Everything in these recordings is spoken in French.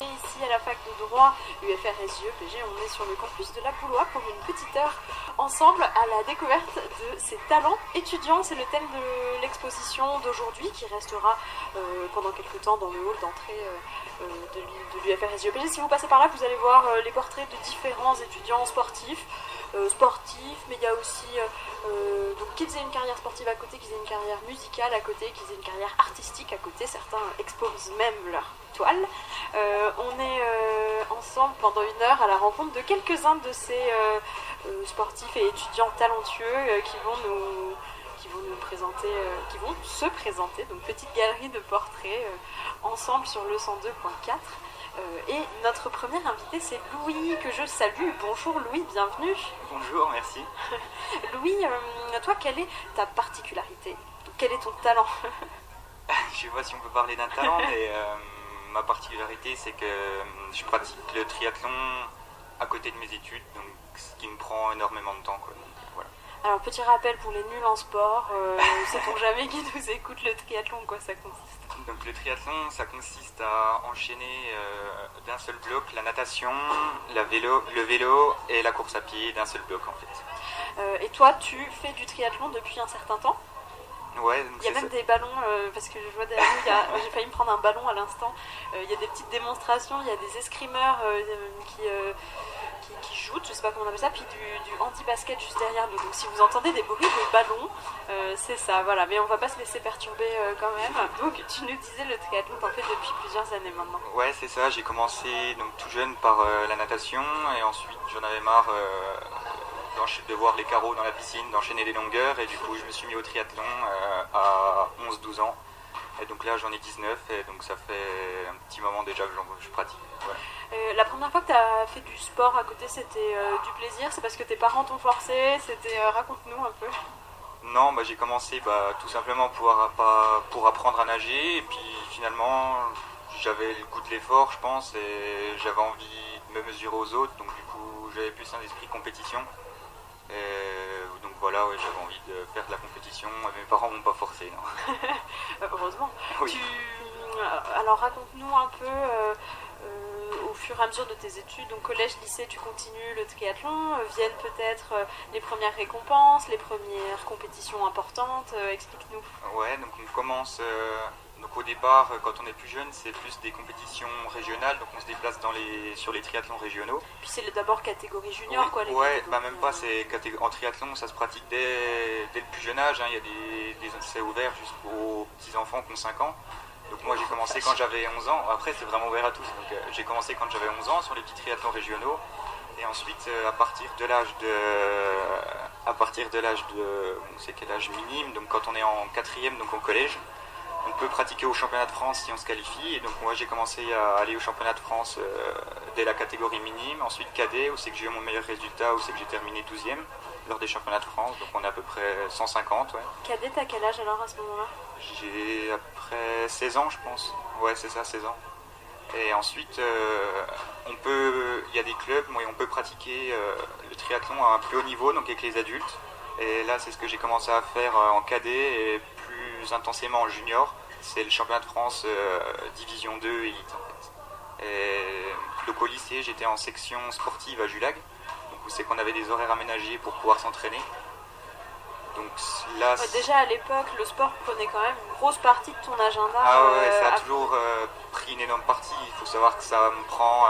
Ici à la fac de droit, UFR SJEPG, on est sur le campus de la Boulois pour une petite heure ensemble à la découverte de ses talents étudiants. C'est le thème de l'exposition d'aujourd'hui qui restera pendant quelques temps dans le hall d'entrée de l'UFR SJEPG. Si vous passez par là, vous allez voir les portraits de différents étudiants sportifs, mais il y a aussi donc qu'ils aient une carrière sportive à côté, qu'ils aient une carrière musicale à côté, qu'ils aient une carrière artistique à côté. Certains exposent même leur toile. On est ensemble pendant une heure à la rencontre de quelques-uns de ces sportifs et étudiants talentueux qui vont nous présenter, qui vont se présenter. Donc petite galerie de portraits ensemble sur le 102.4. Et notre premier invité, c'est Louis, que je salue. Bonjour Louis, bienvenue. Bonjour, merci. Louis, toi, quelle est ta particularité? Quel est ton talent? Je sais pas si on peut parler d'un talent, mais ma particularité, c'est que je pratique le triathlon à côté de mes études, donc ce qui me prend énormément de temps, quoi. Donc, voilà. Alors, petit rappel pour les nuls en sport, sait-on jamais qui nous écoute, le triathlon, quoi ça consiste? Donc le triathlon, ça consiste à enchaîner d'un seul bloc la natation, le vélo et la course à pied d'un seul bloc en fait. Et toi, tu fais du triathlon depuis un certain temps? Ouais, donc il y a même des ballons, parce que je vois derrière nous, j'ai failli me prendre un ballon à l'instant. Il y a des petites démonstrations, il y a des escrimeurs qui jouent, je sais pas comment on appelle ça, puis du handi-basket juste derrière nous. Donc si vous entendez des bruits de ballons, c'est ça, voilà. Mais on va pas se laisser perturber quand même. Donc tu nous disais le triathlon, t'en fais depuis plusieurs années maintenant. Ouais, c'est ça, j'ai commencé donc tout jeune par la natation et ensuite j'en avais marre de voir les carreaux dans la piscine, d'enchaîner les longueurs et du coup je me suis mis au triathlon à 11-12 ans. Et donc là j'en ai 19 et donc ça fait un petit moment déjà que je pratique. Voilà. La première fois que tu as fait du sport à côté, c'était du plaisir? C'est parce que tes parents t'ont forcé? Raconte-nous un peu. Non, j'ai commencé tout simplement pour apprendre à nager et puis finalement j'avais le goût de l'effort je pense et j'avais envie de me mesurer aux autres, donc du coup j'avais plus un esprit compétition. Et donc voilà, ouais, j'avais envie de faire de la compétition et mes parents m'ont pas forcé. Non. Heureusement. Oui. Alors raconte-nous un peu au fur et à mesure de tes études, donc collège, lycée, tu continues le triathlon, viennent peut-être les premières récompenses, les premières compétitions importantes, explique-nous. Ouais, donc on commence, donc au départ, quand on est plus jeune, c'est plus des compétitions régionales, donc on se déplace sur les triathlons régionaux. Puis c'est d'abord catégorie junior, oui, quoi. Ouais, même pas, en triathlon, ça se pratique dès le plus jeune âge, hein. Il y a c'est ouvert jusqu'aux petits-enfants qui ont 5 ans. Donc moi j'ai commencé quand j'avais 11 ans, après c'est vraiment ouvert à tous, donc j'ai commencé quand j'avais 11 ans sur les petits triathlons régionaux, et ensuite à partir de l'âge de, c'est quel âge minime, donc quand on est en 4e, donc au collège, on peut pratiquer au championnat de France si on se qualifie, et donc moi j'ai commencé à aller au championnat de France dès la catégorie minime, ensuite cadet, où c'est que j'ai eu mon meilleur résultat, où c'est que j'ai terminé 12e lors des championnats de France, donc on est à peu près 150. Ouais. Cadet, t'as quel âge alors à ce moment-là? J'ai à peu près 16 ans je pense, ouais c'est ça, 16 ans. Et ensuite il y a des clubs où on peut pratiquer le triathlon à un plus haut niveau, donc avec les adultes. Et là c'est ce que j'ai commencé à faire en cadet et plus intensément en junior. C'est le championnat de France division 2 élite en fait. Et donc au lycée j'étais en section sportive à Julag, donc où c'est qu'on avait des horaires aménagés pour pouvoir s'entraîner. Donc là, déjà à l'époque, le sport prenait quand même une grosse partie de ton agenda. Ah ouais, ça a toujours pris une énorme partie. Il faut savoir que ça me prend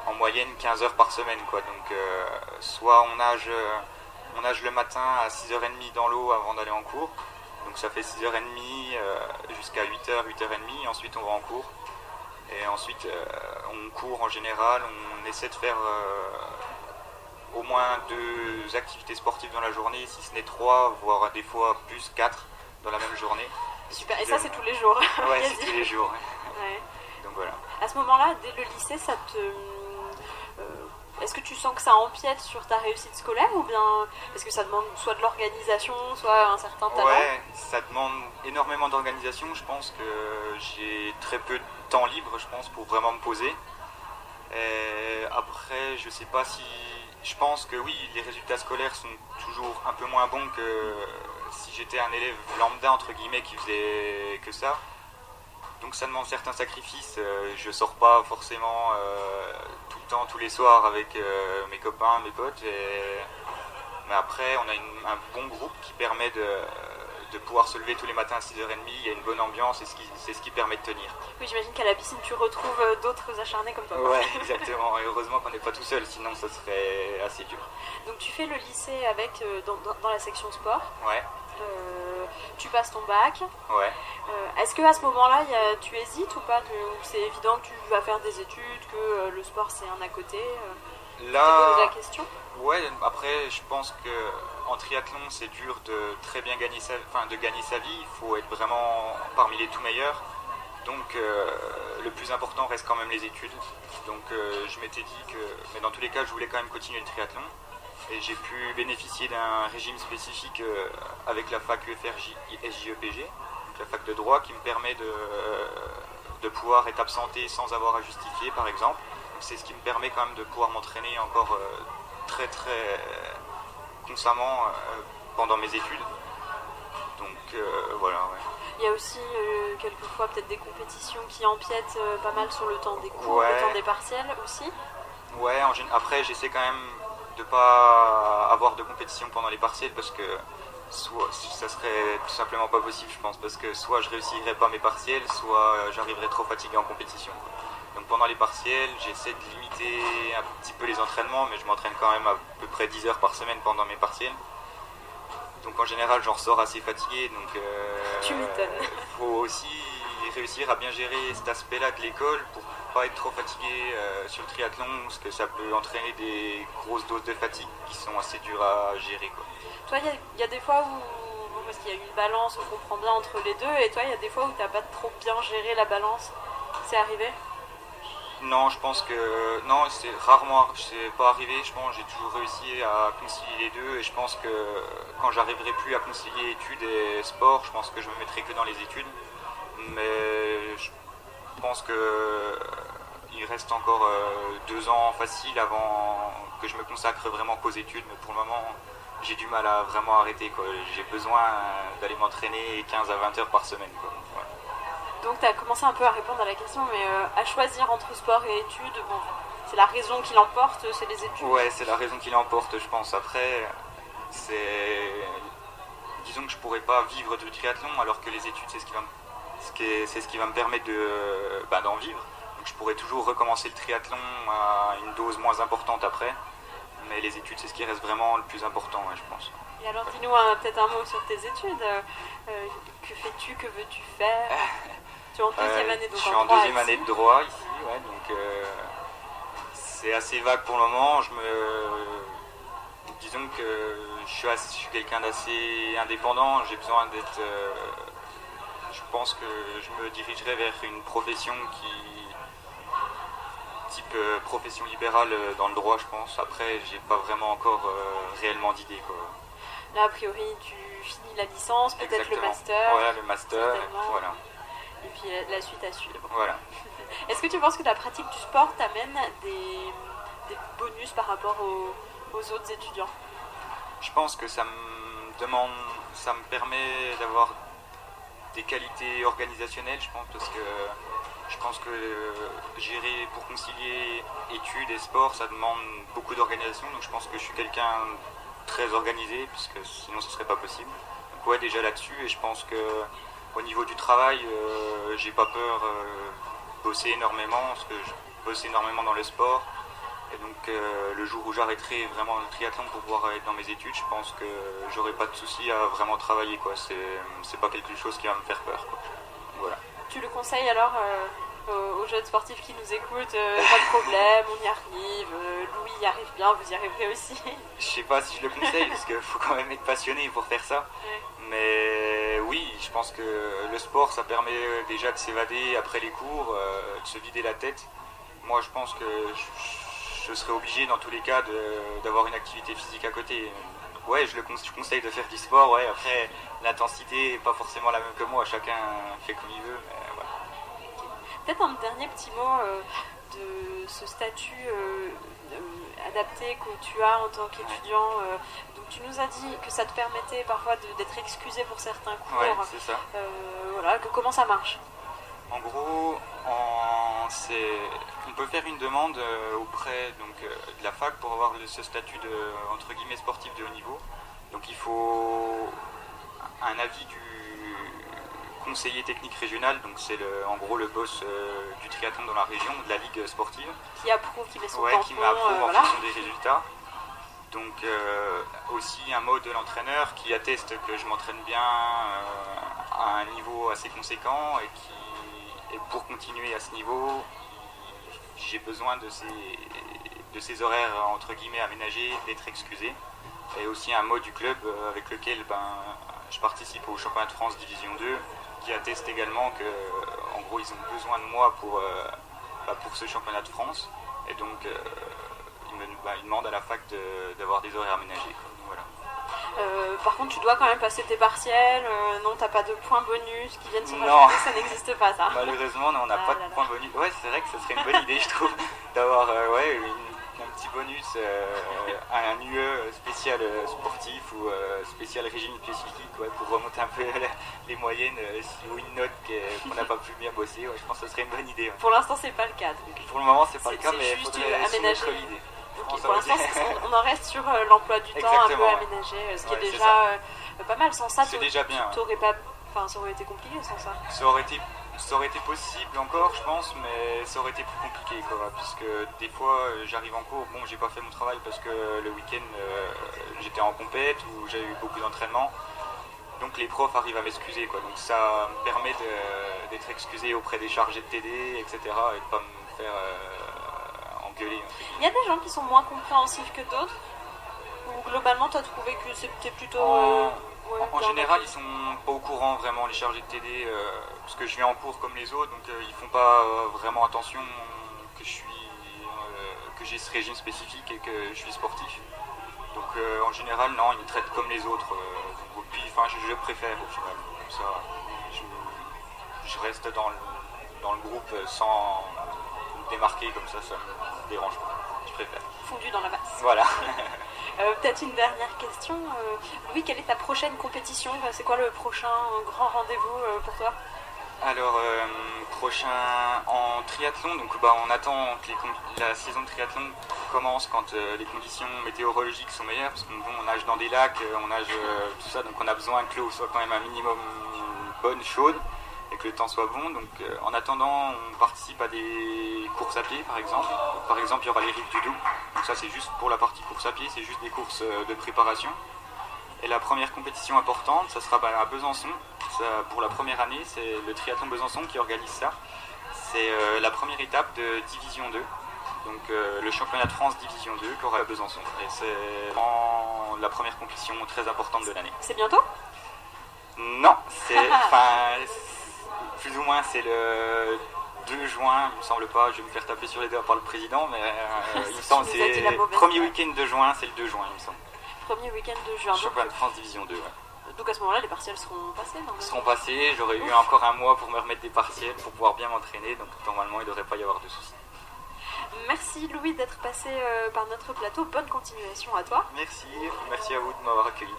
en moyenne 15 heures par semaine, quoi. Donc soit on nage le matin à 6h30 dans l'eau avant d'aller en cours. Donc ça fait 6h30 jusqu'à 8h, 8h30. Ensuite on va en cours. Et ensuite on court en général. On essaie de faire au moins 2 activités sportives dans la journée, si ce n'est 3, voire des fois plus 4 dans la même journée. Super, et ça c'est tous les jours? Ouais, c'est tous les jours. Ouais. Donc voilà. À ce moment-là, dès le lycée, est-ce que tu sens que ça empiète sur ta réussite scolaire ou bien parce que ça demande soit de l'organisation, soit un certain talent? Ouais, ça demande énormément d'organisation. Je pense que j'ai très peu de temps libre, je pense, pour vraiment me poser. Et après, je sais pas si... Je pense que oui, les résultats scolaires sont toujours un peu moins bons que si j'étais un élève lambda, entre guillemets, qui faisait que ça. Donc ça demande certains sacrifices. Je sors pas forcément tout le temps, tous les soirs avec mes copains, mes potes. Mais après, on a un bon groupe qui permet de pouvoir se lever tous les matins à 6h30. Il y a une bonne ambiance et c'est ce qui permet de tenir. Oui, j'imagine qu'à la piscine, tu retrouves d'autres acharnés comme toi. Ouais, exactement. Et heureusement qu'on n'est pas tout seul, sinon ça serait assez dur. Donc tu fais le lycée avec dans la section sport. Ouais. Tu passes ton bac. Ouais. Est-ce qu'à ce moment-là, tu hésites ou pas ou c'est évident que tu vas faire des études, que le sport c'est un à côté Là, tu t'es posé la question? Ouais, après je pense que en triathlon c'est dur de très bien gagner de gagner sa vie. Il faut être vraiment parmi les tout meilleurs. Donc le plus important reste quand même les études. Donc je m'étais dit que, mais dans tous les cas, je voulais quand même continuer le triathlon. Et j'ai pu bénéficier d'un régime spécifique avec la fac UFRJ SJEPG, donc la fac de droit, qui me permet de pouvoir être absenté sans avoir à justifier, par exemple. Donc c'est ce qui me permet quand même de pouvoir m'entraîner encore très très constamment pendant mes études. Donc voilà, ouais. Il y a aussi quelquefois peut-être des compétitions qui empiètent pas mal sur le temps des cours, Ouais. le temps des partiels aussi. Ouais, après j'essaie quand même de pas avoir de compétition pendant les partiels parce que ça serait tout simplement pas possible, je pense, parce que soit je réussirais pas mes partiels, soit j'arriverais trop fatigué en compétition. Donc pendant les partiels, j'essaie de limiter un petit peu les entraînements, mais je m'entraîne quand même à peu près 10 heures par semaine pendant mes partiels. Donc en général, j'en ressors assez fatigué. Donc Tu m'étonnes. faut aussi réussir à bien gérer cet aspect-là de l'école pour pas être trop fatigué sur le triathlon, parce que ça peut entraîner des grosses doses de fatigue qui sont assez dures à gérer, quoi. Toi, il y a des fois où, bon, parce qu'il y a une balance, on comprend bien entre les deux, et toi, il y a des fois où t'as pas trop bien géré la balance. C'est arrivé? Non, je pense que non, c'est pas arrivé. Je pense que j'ai toujours réussi à concilier les deux, et je pense que quand j'arriverai plus à concilier études et sport, je pense que je me mettrai que dans les études. Mais je pense que il reste encore 2 ans faciles avant que je me consacre vraiment qu'aux études. Mais pour le moment, j'ai du mal à vraiment arrêter, quoi. J'ai besoin d'aller m'entraîner 15 à 20 heures par semaine, quoi. Voilà. Donc tu as commencé un peu à répondre à la question, mais à choisir entre sport et études, bon, c'est la raison qui l'emporte, c'est les études. Ouais, c'est la raison qui l'emporte, je pense. Après, disons que je pourrais pas vivre du triathlon, alors que les études, c'est ce qui va me permettre d'en vivre. Donc je pourrais toujours recommencer le triathlon à une dose moins importante après. Mais les études, c'est ce qui reste vraiment le plus important, ouais, je pense. Et alors dis-nous peut-être un mot sur tes études. Que fais-tu, que veux-tu faire? Tu es en deuxième année, donc je suis en droit deuxième ici. année de droit ici, ouais, donc c'est assez vague pour le moment. Disons que je suis quelqu'un d'assez indépendant. J'ai besoin d'être. Je pense que je me dirigerai vers une profession type profession libérale dans le droit, je pense. Après, j'ai pas vraiment encore réellement d'idée, quoi. Là, a priori, tu finis la licence, peut-être Exactement. le master. Voilà, le master, certainement. voilà. Et puis la suite à suivre. Voilà. Est-ce que tu penses que la pratique du sport t'amène des bonus par rapport aux autres étudiants? Je pense que ça me permet d'avoir des qualités organisationnelles, je pense, parce que je pense que gérer pour concilier études et sport, ça demande beaucoup d'organisation. Donc je pense que je suis quelqu'un très organisé, puisque sinon ce serait pas possible. Donc ouais, déjà là-dessus, et je pense que au niveau du travail, j'ai pas peur de bosser énormément, parce que je bosse énormément dans le sport. Et donc le jour où j'arrêterai vraiment le triathlon pour pouvoir être dans mes études, je pense que j'aurai pas de souci à vraiment travailler, quoi. C'est pas quelque chose qui va me faire peur, quoi. Voilà. Tu le conseilles alors aux jeunes sportifs qui nous écoutent? Pas de problème, on y arrive, Louis y arrive bien, vous y arriverez aussi. Je sais pas si je le conseille, parce qu'il faut quand même être passionné pour faire ça. Ouais. Mais oui, je pense que le sport, ça permet déjà de s'évader après les cours, de se vider la tête. Moi, je pense que je serais obligé dans tous les cas d'avoir une activité physique à côté. Ouais, je conseille de faire du sport, ouais. Après, l'intensité n'est pas forcément la même que moi, chacun fait comme il veut, mais voilà. Peut-être un dernier petit mot de ce statut adapté que tu as en tant qu'étudiant. Donc tu nous as dit que ça te permettait parfois d'être excusé pour certains cours. Ouais, c'est ça. Voilà, comment ça marche? En gros, on peut faire une demande auprès de la fac pour avoir ce statut de entre guillemets sportif de haut niveau. Donc il faut un avis du conseiller technique régional, donc c'est en gros le boss du triathlon dans la région, de la ligue sportive. Qui approuve, qui met son tampon, qui m'approuve en voilà. fonction des résultats. Donc aussi un mot de l'entraîneur qui atteste que je m'entraîne bien à un niveau assez conséquent et pour continuer à ce niveau, j'ai besoin de ces horaires entre guillemets aménagés, d'être excusé. Et aussi un mot du club avec lequel je participe au championnat de France Division 2 qui atteste également que en gros ils ont besoin de moi pour ce championnat de France. Et donc ils demandent à la fac d'avoir des horaires aménagés. Voilà. Par contre, tu dois quand même passer tes partiels. Non, t'as pas de points bonus qui viennent se rajouter, ça n'existe pas, ça. Malheureusement, on n'a pas de points bonus. Ouais, c'est vrai que ce serait une bonne idée, je trouve, d'avoir un petit bonus à un UE spécial sportif ou spécial régime spécifique pour remonter un peu les moyennes ou une note qu'on n'a pas pu bien bosser. Ouais, je pense que ce serait une bonne idée. Ouais. Pour l'instant, c'est pas le cas. Donc. Pour le moment, c'est pas le cas, mais il faudrait aménager l'idée. Okay, pour l'instant, on en reste sur l'emploi du temps un peu aménagé, ce qui est déjà pas mal. Sans ça, c'est déjà bien. Ça aurait été compliqué sans ça. Ça aurait été possible encore, je pense, mais ça aurait été plus compliqué, puisque des fois, j'arrive en cours, j'ai pas fait mon travail parce que le week-end, j'étais en compète ou j'ai eu beaucoup d'entraînement. Donc les profs arrivent à m'excuser, donc ça me permet d'être excusé auprès des chargés de TD, etc. et de pas me faire engueuler. Il y a des gens qui sont moins compréhensifs que d'autres, ou globalement tu as trouvé que c'était plutôt... en général, ils sont pas au courant vraiment, les chargés de TD, parce que je viens en cours comme les autres, donc ils font pas vraiment attention que j'ai ce régime spécifique et que je suis sportif. Donc en général, non, ils me traitent comme les autres. Puis, je préfère au final. Comme ça, je reste dans le groupe sans me démarquer, comme ça me dérange pas. Je préfère. Fondu dans la masse. Voilà. Peut-être une dernière question. Louis, quelle est ta prochaine compétition ? C'est quoi le prochain grand rendez-vous pour toi ? Alors, prochain en triathlon, donc on attend que la saison de triathlon commence quand les conditions météorologiques sont meilleures, parce qu'on nage dans des lacs, on nage tout ça, donc on a besoin que l'eau soit quand même un minimum bonne, chaude, et que le temps soit bon. Donc en attendant, on participe à des courses à pied par exemple. Donc, par exemple, il y aura les Rives du Doubs, donc ça c'est juste pour la partie course à pied, c'est juste des courses de préparation. Et la première compétition importante, ça sera à Besançon. Pour la première année, c'est le triathlon Besançon qui organise ça. C'est la première étape de Division 2. Donc le championnat de France Division 2 qui aura à Besançon. Et c'est vraiment la première compétition très importante de l'année. C'est bientôt ? Non, plus ou moins c'est le 2 juin, il me semble pas, je vais me faire taper sur les doigts par le président, mais il me semble que c'est le premier week-end de juin, c'est le 2 juin il me semble. Premier week-end de juin. Championnat de France Division 2, ouais. Donc à ce moment-là, les partiels seront passés, non ? Ils seront passés, j'aurai eu encore un mois pour me remettre des partiels, pour pouvoir bien m'entraîner, donc normalement il ne devrait pas y avoir de soucis. Merci Louis d'être passé par notre plateau, bonne continuation à toi. Merci à vous de m'avoir accueilli.